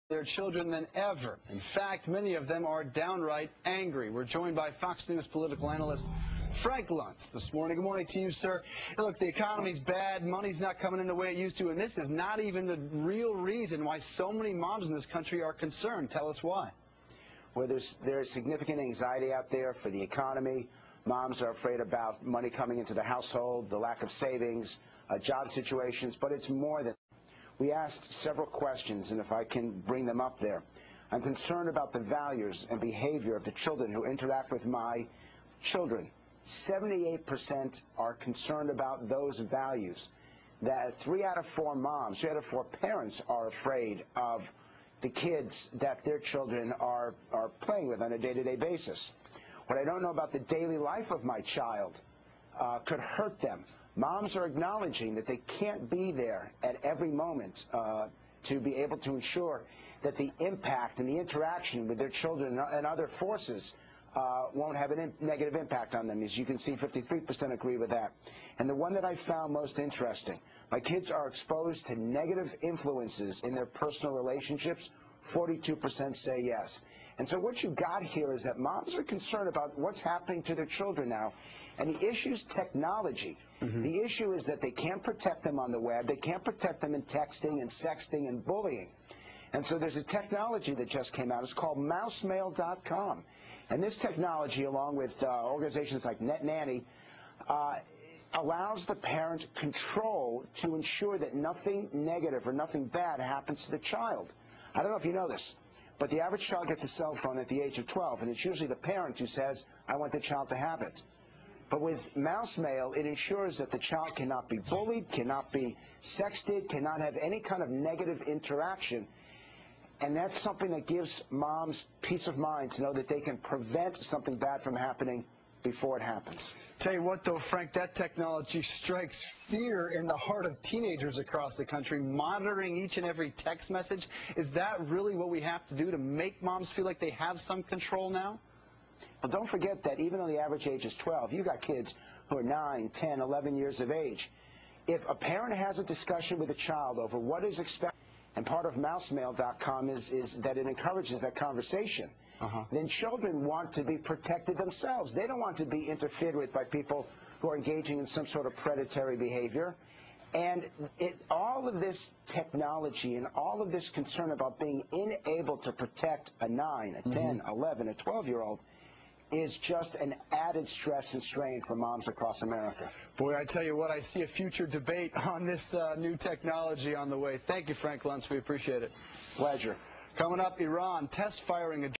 their children than ever. In fact, many of them are downright angry. We're joined by Fox News political analyst Frank Luntz this morning. Good morning to you, sir. Hey, look, the economy's bad, money's not coming in the way it used to, and this is not even the real reason why so many moms in this country are concerned. Tell us why. Well, there's significant anxiety out there for the economy. Moms are afraid about money coming into the household, the lack of savings, job situations, but it's more than. We asked several questions, and if I can bring them up there. I'm concerned about the values and behavior of the children who interact with my children. 78% are concerned about those values. That 3 out of 4 moms, 3 out of 4 parents are afraid of the kids that their children are playing with on a day-to-day basis. What I don't know about the daily life of my child could hurt them. Moms are acknowledging that they can't be there at every moment to be able to ensure that the impact and the interaction with their children and other forces won't have a negative impact on them. As you can see, 53% agree with that. And the one that I found most interesting, my kids are exposed to negative influences in their personal relationships. 42% say yes. And so what you got here is that moms are concerned about what's happening to their children now. And the issue is technology. The issue is that they can't protect them on the web. They can't protect them in texting and sexting and bullying. And so there's a technology that just came out. It's called mousemail.com. And this technology, along with organizations like NetNanny, allows the parent control to ensure that nothing negative or nothing bad happens to the child. I don't know if you know this, but the average child gets a cell phone at the age of 12, and it's usually the parent who says, I want the child to have it. But with Mousemail, it ensures that the child cannot be bullied, cannot be sexted, cannot have any kind of negative interaction. And that's something that gives moms peace of mind to know that they can prevent something bad from happening before it happens. Tell you what, though, Frank, that technology strikes fear in the heart of teenagers across the country, monitoring each and every text message. Is that really what we have to do to make moms feel like they have some control now? Well, don't forget that even though the average age is 12, you got kids who are 9, 10, 11 years of age. If a parent has a discussion with a child over what is expected, and part of mousemail.com is that it encourages that conversation, then children want to be protected themselves. They don't want to be interfered with by people who are engaging in some sort of predatory behavior. And all of this technology and all of this concern about being unable to protect a 9, a 10, 11, a 12-year-old is just an added stress and strain for moms across America. Boy, I tell you what, I see a future debate on this new technology on the way. Thank you, Frank Luntz. We appreciate it. Pleasure. Coming up, Iran test firing a